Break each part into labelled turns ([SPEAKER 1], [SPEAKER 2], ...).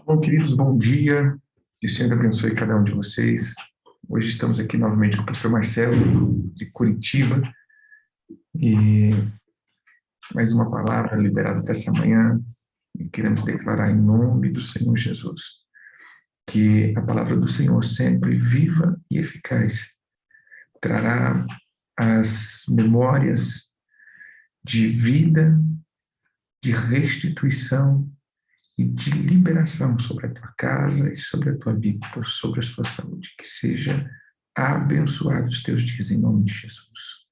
[SPEAKER 1] Bom, queridos, bom dia. Que o Senhor abençoe cada um de vocês. Hoje estamos aqui novamente com o pastor Marcelo, de Curitiba, e mais uma palavra liberada dessa manhã, e queremos declarar em nome do Senhor Jesus, que a palavra do Senhor sempre viva e eficaz, trará as memórias de vida, de restituição e de liberação sobre a tua casa e sobre a tua vida, sobre a sua saúde. Que seja abençoado os teus dias em nome de Jesus.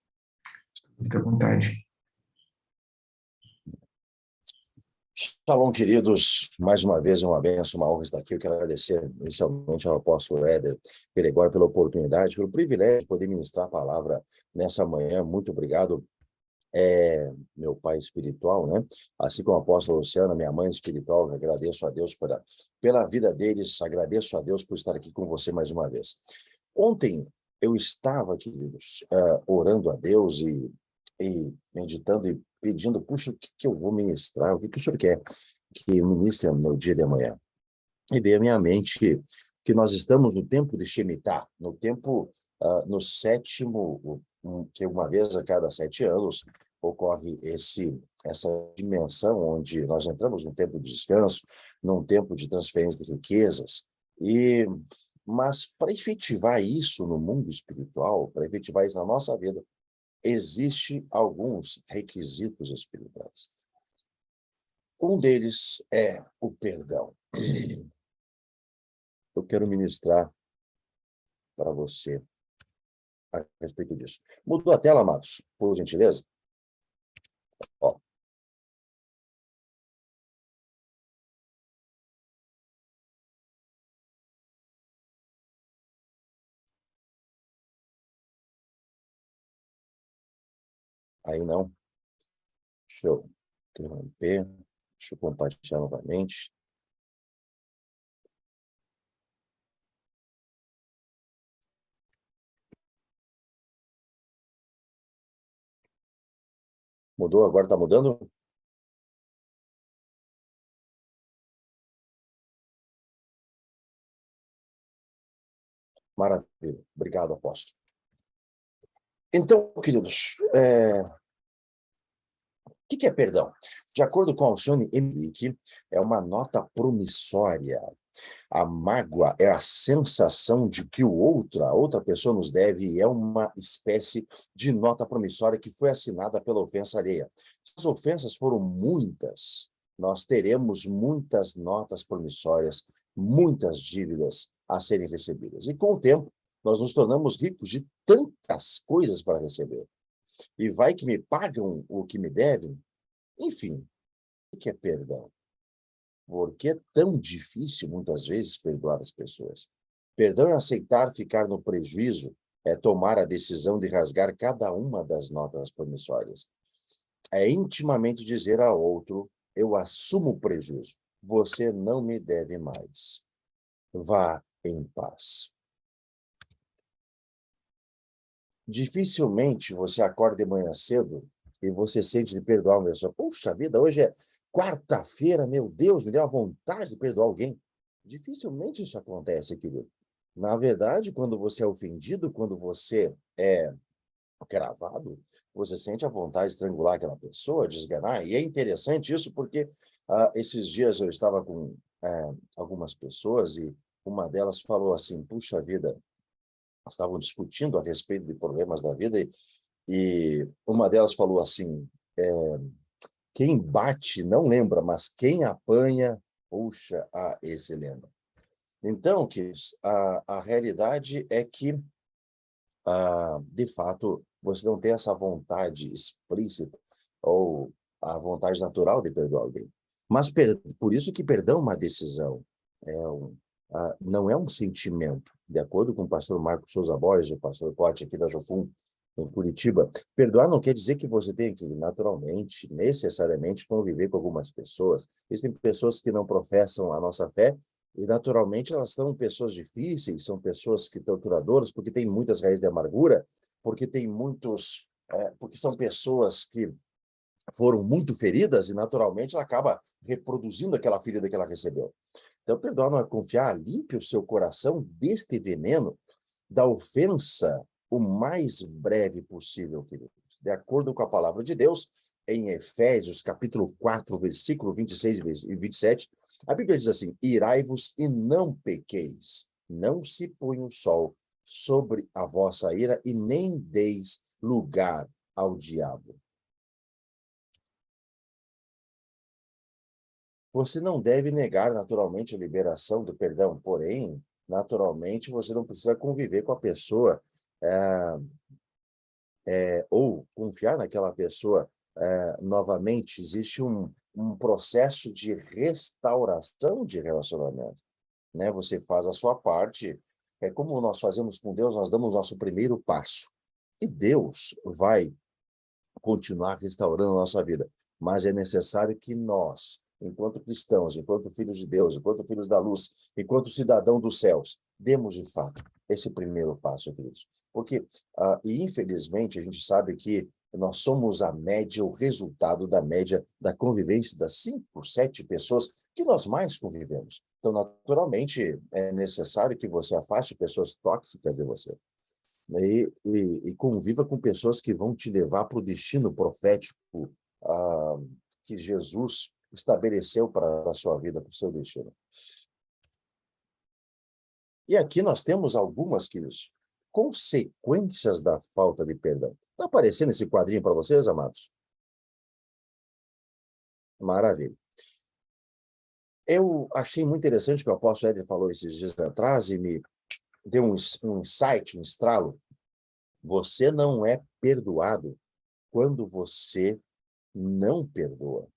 [SPEAKER 1] Fique à vontade.
[SPEAKER 2] Shalom, queridos. Mais uma vez, uma bênção, uma honra estar aqui. Eu quero agradecer inicialmente ao apóstolo Éder Gregório pela oportunidade, pelo privilégio de poder ministrar a palavra nessa manhã. Muito obrigado, meu pai espiritual, né? Assim como a apóstola Luciana, minha mãe espiritual. Eu agradeço a Deus pela vida deles, agradeço a Deus por estar aqui com você mais uma vez. Ontem eu estava, queridos, orando a Deus e meditando e pedindo, puxa, o que eu vou ministrar? O que o senhor quer que eu ministre no dia de amanhã? E veio à minha mente que nós estamos no tempo de Shemitah, no tempo, no sétimo, que uma vez a cada 7 anos ocorre essa dimensão onde nós entramos num tempo de descanso, num tempo de transferência de riquezas, mas para efetivar isso no mundo espiritual, para efetivar isso na nossa vida, existem alguns requisitos espirituais. Um deles é o perdão. Eu quero ministrar para você a respeito disso. Mudou a tela, Matos, por gentileza? Ó. Aí não. Deixa eu interromper. Deixa eu compartilhar novamente. Mudou? Agora está mudando? Maravilha. Obrigado, apóstolo. Então, queridos, o que é perdão? De acordo com Alcione Emmerich, é uma nota promissória. A mágoa é a sensação de que a outra pessoa nos deve e é uma espécie de nota promissória que foi assinada pela ofensa alheia. Se as ofensas foram muitas, nós teremos muitas notas promissórias, muitas dívidas a serem recebidas. E com o tempo, nós nos tornamos ricos de tantas coisas para receber. E vai que me pagam o que me devem? Enfim, o que é perdão? Por que é tão difícil, muitas vezes, perdoar as pessoas? Perdão é aceitar ficar no prejuízo, é tomar a decisão de rasgar cada uma das notas promissórias. É intimamente dizer ao outro, eu assumo o prejuízo, você não me deve mais. Vá em paz. Dificilmente você acorda de manhã cedo e você sente de perdoar uma pessoa. Puxa vida, hoje é quarta-feira, meu Deus, me deu a vontade de perdoar alguém. Dificilmente isso acontece, querido. Na verdade, quando você é ofendido, quando você é gravado, você sente a vontade de estrangular aquela pessoa, de esganar. E é interessante isso porque esses dias eu estava com algumas pessoas e uma delas falou assim, puxa vida, estavam discutindo a respeito de problemas da vida e uma delas falou assim, quem bate não lembra, mas quem apanha, puxa, esse lembra. Então, a realidade é que, de fato, você não tem essa vontade explícita ou a vontade natural de perdoar alguém. Mas por isso que perdão é uma decisão, não é um sentimento. De acordo com o pastor Marcos Souza Borges, o pastor Cote aqui da Jocum, em Curitiba, perdoar não quer dizer que você tenha que, naturalmente, necessariamente, conviver com algumas pessoas. Existem pessoas que não professam a nossa fé e, naturalmente, elas são pessoas difíceis, são pessoas que torturadoras, porque têm muitas raízes de amargura, porque tem porque são pessoas que foram muito feridas e, naturalmente, ela acaba reproduzindo aquela ferida que ela recebeu. Então, perdoar não é confiar, limpe o seu coração deste veneno, da ofensa, o mais breve possível, queridos. De acordo com a palavra de Deus, em Efésios, capítulo 4, versículo 26 e 27, a Bíblia diz assim: irai-vos e não pequeis, não se ponha o sol sobre a vossa ira e nem deis lugar ao diabo. Você não deve negar naturalmente a liberação do perdão, porém, naturalmente, você não precisa conviver com a pessoa ou confiar naquela pessoa novamente. Existe um processo de restauração de relacionamento, né? Você faz a sua parte, é como nós fazemos com Deus, nós damos nosso primeiro passo. E Deus vai continuar restaurando a nossa vida. Mas é necessário que nós, enquanto cristãos, enquanto filhos de Deus, enquanto filhos da luz, enquanto cidadão dos céus, demos de fato esse primeiro passo, queridos. Porque, e infelizmente, a gente sabe que nós somos a média, o resultado da média da convivência das 5, 7 pessoas que nós mais convivemos. Então, naturalmente, é necessário que você afaste pessoas tóxicas de você. E conviva com pessoas que vão te levar para o destino profético que Jesus estabeleceu para a sua vida, para o seu destino. E aqui nós temos algumas, queridos, consequências da falta de perdão. Está aparecendo esse quadrinho para vocês, amados? Maravilha. Eu achei muito interessante que o apóstolo Éder falou esses dias atrás e me deu um insight, um estralo. Você não é perdoado quando você não perdoa.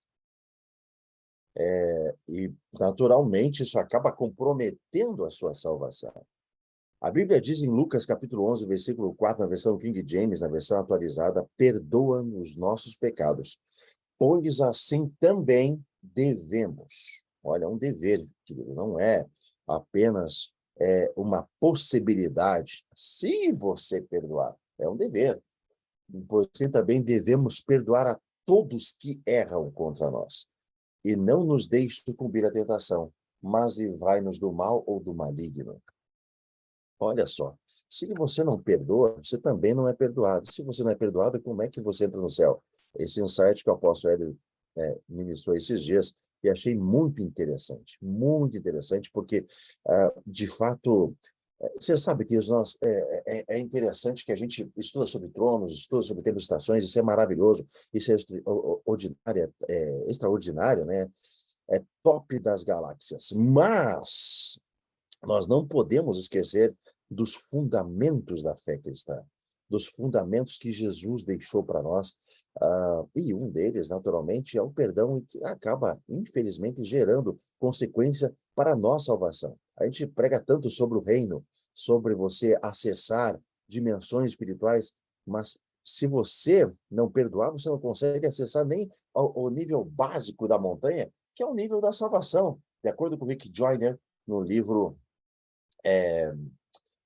[SPEAKER 2] E, naturalmente, isso acaba comprometendo a sua salvação. A Bíblia diz em Lucas, capítulo 11, versículo 4, na versão King James, na versão atualizada: perdoa-nos nossos pecados, pois assim também devemos. Olha, é um dever, querido, não é apenas uma possibilidade. Se você perdoar, é um dever. Pois assim também devemos perdoar a todos que erram contra nós. E não nos deixe sucumbir à tentação, mas livrai-nos do mal ou do maligno. Olha só, se você não perdoa, você também não é perdoado. Se você não é perdoado, como é que você entra no céu? Esse insight que o apóstolo Éder ministrou esses dias, e achei muito interessante, porque, de fato, você sabe que é interessante que a gente estuda sobre tronos, estuda sobre tempos e estações, isso é maravilhoso, isso é extraordinário, né? É top das galáxias. Mas nós não podemos esquecer dos fundamentos da fé cristã, dos fundamentos que Jesus deixou para nós. E um deles, naturalmente, é o perdão, que acaba, infelizmente, gerando consequência para a nossa salvação. A gente prega tanto sobre o reino, sobre você acessar dimensões espirituais, mas se você não perdoar, você não consegue acessar nem o nível básico da montanha, que é o nível da salvação. De acordo com Rick Joyner, no livro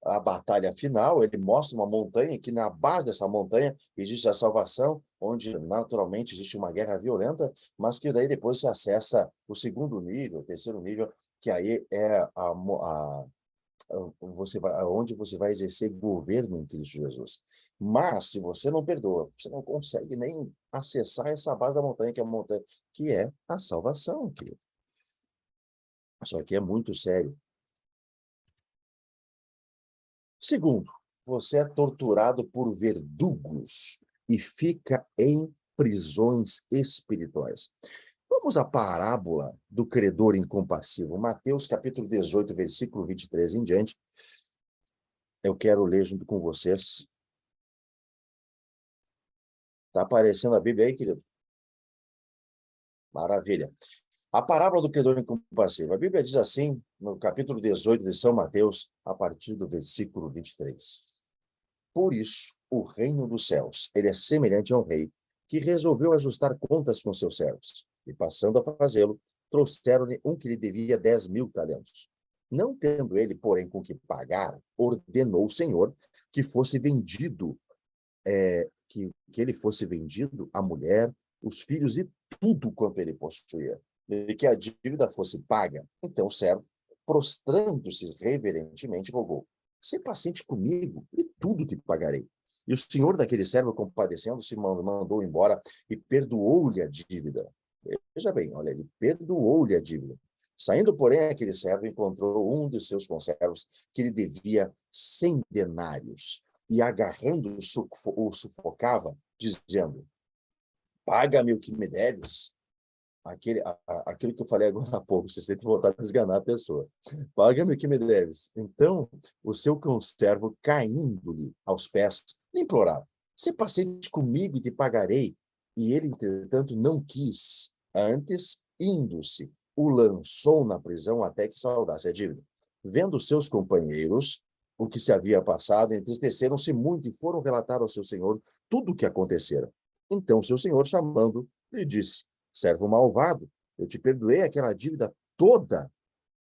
[SPEAKER 2] A Batalha Final, ele mostra uma montanha, que na base dessa montanha existe a salvação, onde naturalmente existe uma guerra violenta, mas que daí depois se acessa o segundo nível, o terceiro nível, que aí é onde você vai exercer governo em Cristo Jesus. Mas, se você não perdoa, você não consegue nem acessar essa base da montanha, que é a montanha, que é a salvação, querido. Isso aqui é muito sério. Segundo, você é torturado por verdugos e fica em prisões espirituais. Vamos à parábola do credor incompassivo. Mateus, capítulo 18, versículo 23 em diante. Eu quero ler junto com vocês. Está aparecendo a Bíblia aí, querido? Maravilha. A parábola do credor incompassivo. A Bíblia diz assim, no capítulo 18 de São Mateus, a partir do versículo 23. Por isso, o reino dos céus, ele é semelhante a um rei que resolveu ajustar contas com seus servos. E, passando a fazê-lo, trouxeram-lhe um que lhe devia 10.000 talentos. Não tendo ele, porém, com que pagar, ordenou o Senhor que fosse vendido, que ele fosse vendido, a mulher, os filhos e tudo quanto ele possuía, de que a dívida fosse paga. Então o servo, prostrando-se reverentemente, rogou: "Sê paciente comigo e tudo te pagarei." E o senhor daquele servo, compadecendo, se mandou embora e perdoou-lhe a dívida. Veja bem, olha, ele perdoou-lhe a dívida. Saindo, porém, aquele servo encontrou um de seus conservos que lhe devia 100 denários e, agarrando, o sufocava, dizendo: "Paga-me o que me deves." Aquilo que eu falei agora há pouco, você sente vontade de esganar a pessoa. "Paga-me o que me deves." Então, o seu conservo, caindo-lhe aos pés, lhe implorava: "Se paciente comigo e te pagarei." E ele, entretanto, não quis. Antes, indo-se, o lançou na prisão até que saudasse a dívida. Vendo seus companheiros o que se havia passado, entristeceram-se muito e foram relatar ao seu senhor tudo o que acontecera. Então, seu senhor, chamando, lhe disse: "Servo malvado, eu te perdoei aquela dívida toda.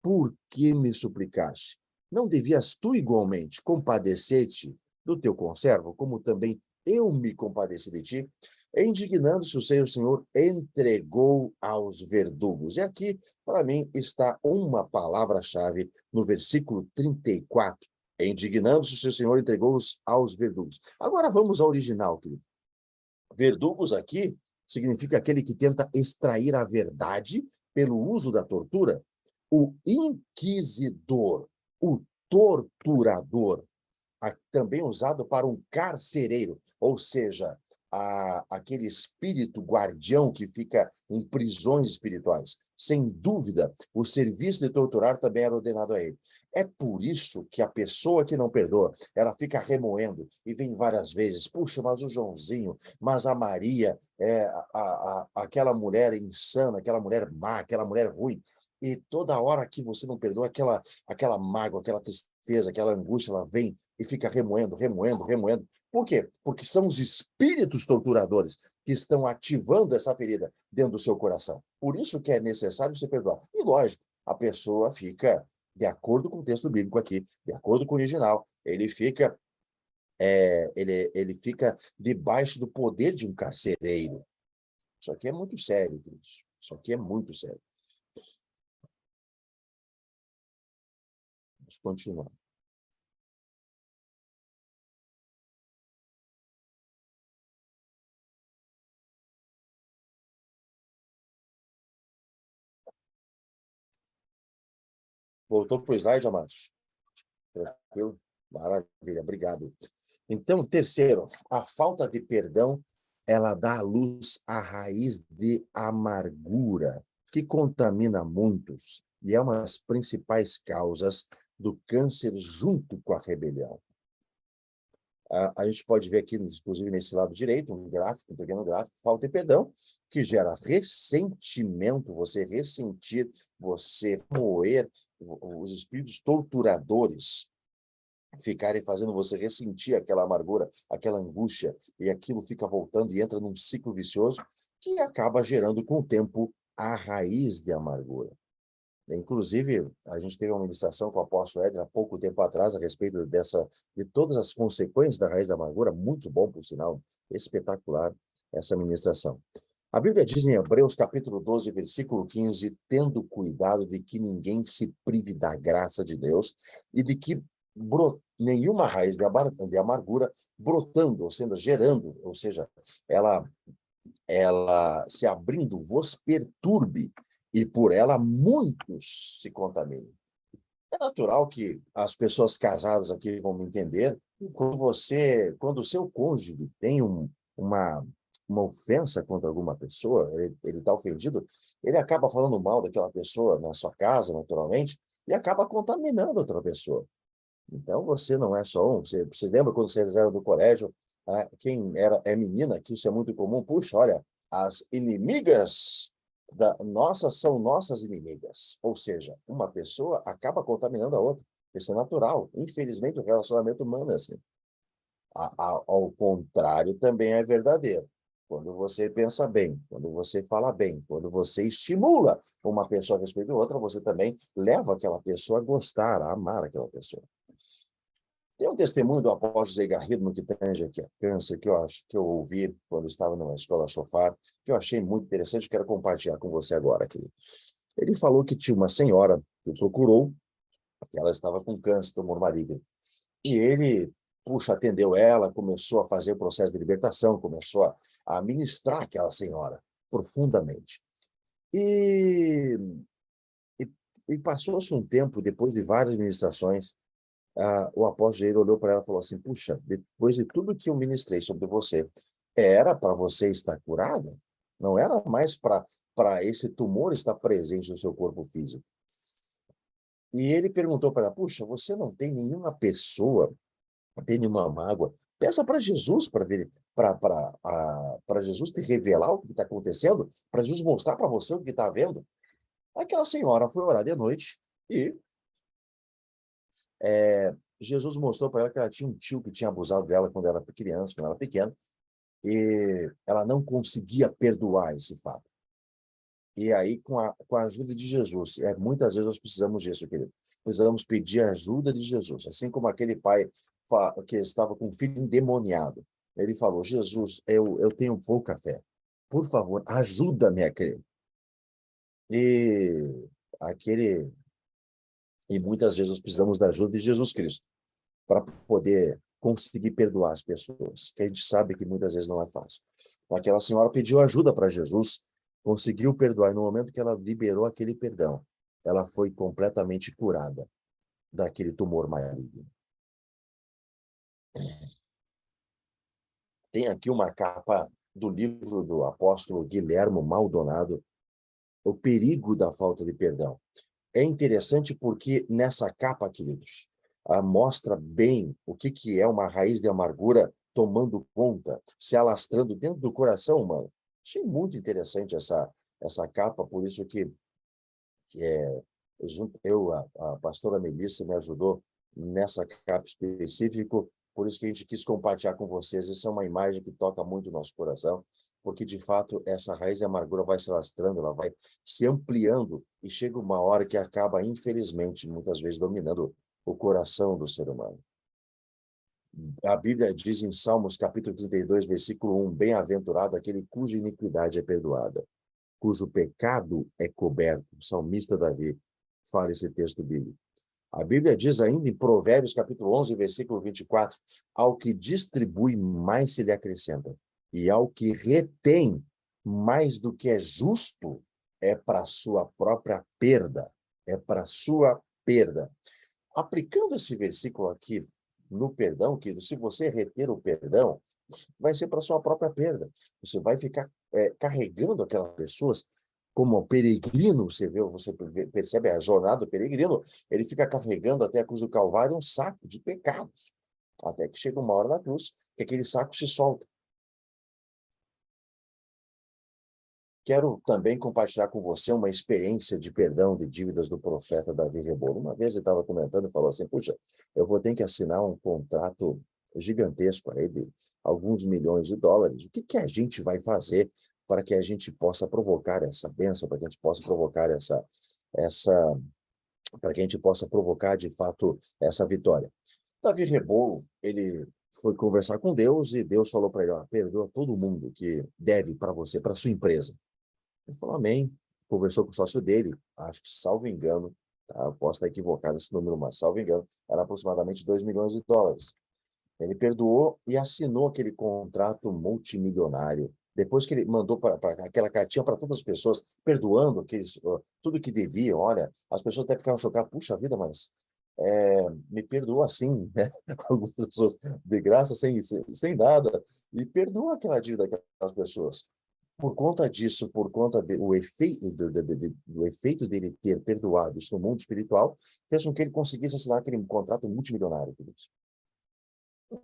[SPEAKER 2] Por que me suplicaste? Não devias tu igualmente compadecer-te do teu conservo, como também eu me compadeci de ti?" E, indignando-se, o senhor entregou aos verdugos. E aqui, para mim, está uma palavra-chave no versículo 34. Indignando-se, o seu senhor entregou-os aos verdugos. Agora vamos ao original, querido. Verdugos aqui significa aquele que tenta extrair a verdade pelo uso da tortura. O inquisidor, o torturador, também usado para um carcereiro, ou seja, aquele espírito guardião que fica em prisões espirituais. Sem dúvida, o serviço de torturar também era ordenado a ele. É por isso que a pessoa que não perdoa, ela fica remoendo e vem várias vezes: "Puxa, mas o Joãozinho, mas a Maria, aquela mulher insana, aquela mulher má, aquela mulher ruim." E toda hora que você não perdoa, aquela mágoa, aquela tristeza, aquela angústia, ela vem e fica remoendo, remoendo, remoendo. Por quê? Porque são os espíritos torturadores que estão ativando essa ferida dentro do seu coração. Por isso que é necessário se perdoar. E, lógico, a pessoa fica, de acordo com o texto bíblico aqui, de acordo com o original, ele fica debaixo do poder de um carcereiro. Isso aqui é muito sério, Cris. Isso aqui é muito sério. Vamos continuar. Voltou para o slide, amados? Tranquilo? Maravilha, obrigado. Então, terceiro, a falta de perdão, ela dá à luz a raiz de amargura, que contamina muitos e é uma das principais causas do câncer junto com a rebelião. A gente pode ver aqui, inclusive nesse lado direito, um gráfico, um pequeno gráfico: falta de perdão, que gera ressentimento, você ressentir, você moer, os espíritos torturadores ficarem fazendo você ressentir aquela amargura, aquela angústia, e aquilo fica voltando e entra num ciclo vicioso que acaba gerando, com o tempo, a raiz de amargura. Inclusive, a gente teve uma ministração com o apóstolo Éder há pouco tempo atrás a respeito de todas as consequências da raiz da amargura. Muito bom, por sinal, espetacular essa ministração. A Bíblia diz em Hebreus, capítulo 12, versículo 15: "Tendo cuidado de que ninguém se prive da graça de Deus e de que nenhuma raiz de amargura brotando, ou sendo gerando, ou seja, ela se abrindo, vos perturbe, e por ela muitos se contaminem." É natural que as pessoas casadas aqui vão me entender. Quando o seu cônjuge tem uma ofensa contra alguma pessoa, ele está ofendido, ele acaba falando mal daquela pessoa na sua casa, naturalmente, e acaba contaminando outra pessoa. Então, você não é só um. Você lembra quando vocês eram do colégio, quem é menina, que isso é muito comum: "Puxa, olha, as inimigas nossas são nossas inimigas." Ou seja, uma pessoa acaba contaminando a outra. Isso é natural. Infelizmente, o relacionamento humano é assim. Ao contrário, também é verdadeiro. Quando você pensa bem, quando você fala bem, quando você estimula uma pessoa a respeito de outra, você também leva aquela pessoa a gostar, a amar aquela pessoa. Tem um testemunho do apóstolo José Garrido no que tange aqui a câncer, que eu ouvi quando estava numa escola Chofar, que eu achei muito interessante, quero compartilhar com você agora, querido. Ele falou que tinha uma senhora que o procurou, que ela estava com câncer, tumor maligno. E ele, puxa, atendeu ela, começou a fazer o processo de libertação, começou a ministrar aquela senhora profundamente. E, e passou-se um tempo, depois de várias ministrações, o apóstolo Jair olhou para ela e falou assim, puxa, depois de tudo que eu ministrei sobre você, era para você estar curada? Não era mais para esse tumor estar presente no seu corpo físico. E ele perguntou para ela, puxa, você não tem nenhuma pessoa, não tem nenhuma mágoa? Peça para Jesus para ver, para Jesus te revelar o que está acontecendo, para Jesus mostrar para você o que está vendo. Aquela senhora foi orar de noite e Jesus mostrou para ela que ela tinha um tio que tinha abusado dela quando ela era criança, quando ela era pequena, e ela não conseguia perdoar esse fato. E aí, com a ajuda de Jesus, muitas vezes nós precisamos disso, querido. Precisamos pedir a ajuda de Jesus. Assim como aquele pai que estava com um filho endemoniado. Ele falou, Jesus, eu tenho pouca fé. Por favor, ajuda-me a crer. E, e muitas vezes nós precisamos da ajuda de Jesus Cristo para poder conseguir perdoar as pessoas, que a gente sabe que muitas vezes não é fácil. Aquela senhora pediu ajuda para Jesus, conseguiu perdoar, e no momento que ela liberou aquele perdão, ela foi completamente curada daquele tumor maligno. Tem aqui uma capa do livro do apóstolo Guilhermo Maldonado, O Perigo da Falta de Perdão. É interessante porque nessa capa, queridos, mostra bem o que é uma raiz de amargura tomando conta, se alastrando dentro do coração humano. Achei muito interessante essa capa, por isso que a pastora Melissa me ajudou nessa capa específica, por isso que a gente quis compartilhar com vocês. Essa é uma imagem que toca muito o nosso coração, porque, de fato, essa raiz de amargura vai se alastrando, ela vai se ampliando, e chega uma hora que acaba, infelizmente, muitas vezes dominando o coração do ser humano. A Bíblia diz em Salmos, capítulo 32, versículo 1, bem-aventurado aquele cuja iniquidade é perdoada, cujo pecado é coberto. O salmista Davi fala esse texto bíblico. A Bíblia diz ainda em Provérbios, capítulo 11, versículo 24, ao que distribui, mais se lhe acrescenta, e ao que retém mais do que é justo, é para sua própria perda. É para sua perda. Aplicando esse versículo aqui no perdão, que se você reter o perdão, vai ser para sua própria perda. Você vai ficar carregando aquelas pessoas como peregrino, você percebe a jornada do peregrino, ele fica carregando até a cruz do Calvário um saco de pecados, até que chega uma hora na cruz que aquele saco se solta. Quero também compartilhar com você uma experiência de perdão de dívidas do profeta Davi Rebolo. Uma vez ele estava comentando e falou assim, puxa, eu vou ter que assinar um contrato gigantesco aí de alguns milhões de dólares. O que a gente vai fazer para que a gente possa provocar essa bênção, para que a gente possa provocar para que a gente possa provocar, de fato, essa vitória? Davi Rebolo, ele foi conversar com Deus e Deus falou para ele, perdoa todo mundo que deve para você, para sua empresa. Ele falou amém, conversou com o sócio dele, acho que, salvo engano, tá? Eu posso estar equivocado esse número, mas salvo engano, era aproximadamente 2 milhões de dólares. Ele perdoou e assinou aquele contrato multimilionário. Depois que ele mandou aquela cartinha para todas as pessoas, perdoando tudo que deviam, olha, as pessoas até ficaram chocadas, puxa vida, mas me perdoa assim, né? Algumas pessoas de graça, sem nada, e perdoa aquela dívida daquelas pessoas. Por conta disso, por conta do efeito dele ter perdoado isso no mundo espiritual, fez com que ele conseguisse assinar aquele contrato multimilionário, queridos.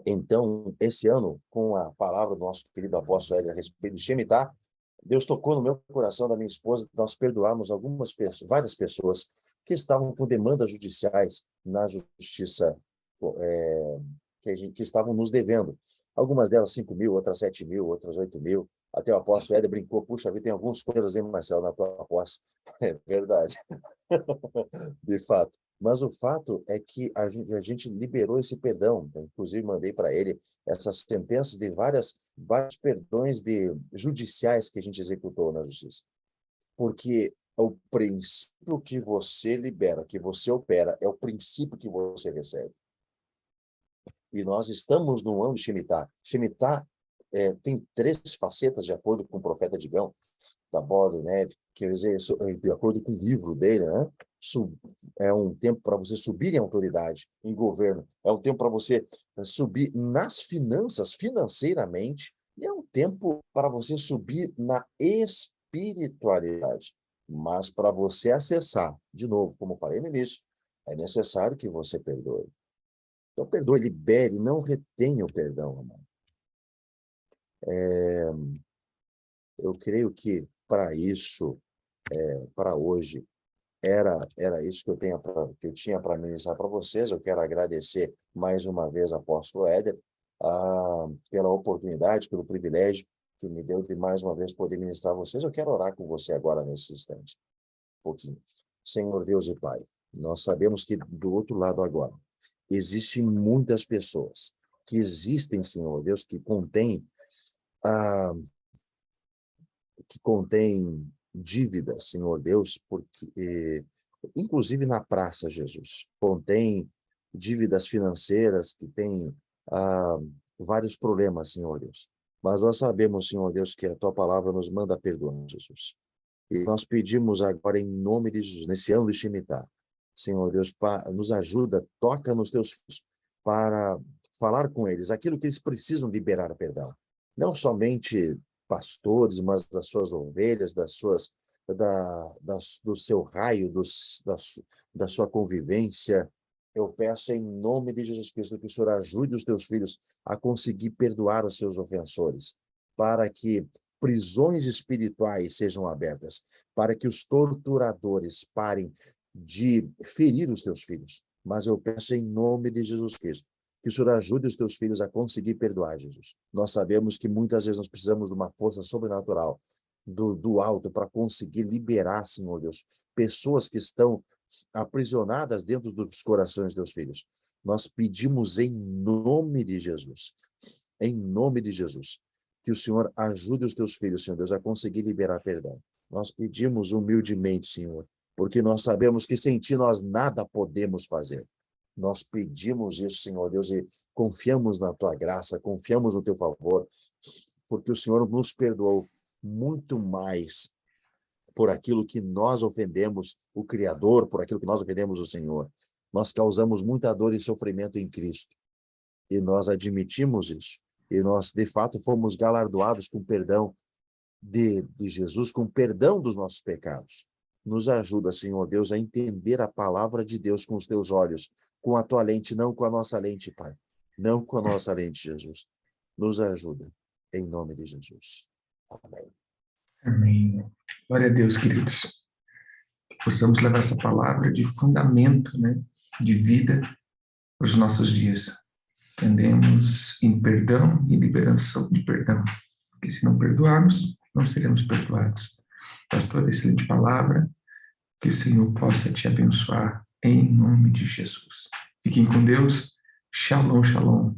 [SPEAKER 2] Então, esse ano, com a palavra do nosso querido apóstolo Éder a respeito de Shemitah, Deus tocou no meu coração, da minha esposa, nós perdoamos várias pessoas que estavam com demandas judiciais na justiça, que estavam nos devendo. Algumas delas 5 mil, outras 7 mil, outras 8 mil. Até o apóstolo Éder brincou, puxa vida, tem alguns coelhos, hein, Marcelo, na tua posse. É verdade. De fato. Mas o fato é que a gente liberou esse perdão. Eu, inclusive, mandei para ele essas sentenças de vários perdões judiciais que a gente executou na justiça. Porque o princípio que você libera, que você opera, é o princípio que você recebe. E nós estamos no ano de Shemitah. Shemitah tem 3 facetas, de acordo com o profeta Digão, da Bola de Neve, quer dizer, de acordo com o livro dele, né? É um tempo para você subir em autoridade, em governo. É um tempo para você subir nas finanças, financeiramente, e é um tempo para você subir na espiritualidade. Mas para você acessar, de novo, como eu falei no início, é necessário que você perdoe. Então, perdoe, libere, não retenha o perdão, amado. Eu creio que para isso, para hoje, era isso que eu tinha para ministrar para vocês. Eu quero agradecer mais uma vez ao apóstolo Éder pela oportunidade, pelo privilégio que me deu de mais uma vez poder ministrar a vocês. Eu quero orar com você agora nesse instante, um pouquinho. Senhor Deus e Pai, nós sabemos que do outro lado agora existem muitas pessoas que existem, Senhor Deus, que contém dívidas, Senhor Deus, porque inclusive na praça, Jesus, contém dívidas financeiras, que tem vários problemas, Senhor Deus. Mas nós sabemos, Senhor Deus, que a Tua palavra nos manda perdoar, Jesus. E nós pedimos agora, em nome de Jesus, nesse ano de Shemitah, Senhor Deus, nos ajuda, toca nos Teus filhos, para falar com eles aquilo que eles precisam liberar perdão. Não somente pastores, mas das suas ovelhas, do seu raio, da sua convivência. Eu peço em nome de Jesus Cristo que o Senhor ajude os teus filhos a conseguir perdoar os seus ofensores, para que prisões espirituais sejam abertas, para que os torturadores parem de ferir os teus filhos. Mas eu peço em nome de Jesus Cristo que o Senhor ajude os teus filhos a conseguir perdoar, Jesus. Nós sabemos que muitas vezes nós precisamos de uma força sobrenatural do alto para conseguir liberar, Senhor Deus, pessoas que estão aprisionadas dentro dos corações dos teus filhos. Nós pedimos em nome de Jesus, que o Senhor ajude os teus filhos, Senhor Deus, a conseguir liberar perdão. Nós pedimos humildemente, Senhor, porque nós sabemos que sem ti nós nada podemos fazer. Nós pedimos isso, Senhor Deus, e confiamos na tua graça, confiamos no teu favor, porque o Senhor nos perdoou muito mais por aquilo que nós ofendemos o Criador, por aquilo que nós ofendemos o Senhor. Nós causamos muita dor e sofrimento em Cristo, e nós admitimos isso. E nós, de fato, fomos galardoados com perdão de Jesus, com perdão dos nossos pecados. Nos ajuda, Senhor Deus, a entender a palavra de Deus com os teus olhos, com a tua lente, não com a nossa lente, Pai. Não com a nossa lente, Jesus. Nos ajuda, em nome de Jesus. Amém.
[SPEAKER 1] Amém. Glória a Deus, queridos. Que possamos levar essa palavra de fundamento, né, de vida para os nossos dias. Entendemos em perdão e liberação de perdão. Porque se não perdoarmos, não seremos perdoados. Pastor, excelente palavra. Que o Senhor possa te abençoar em nome de Jesus. Fiquem com Deus. Shalom, shalom.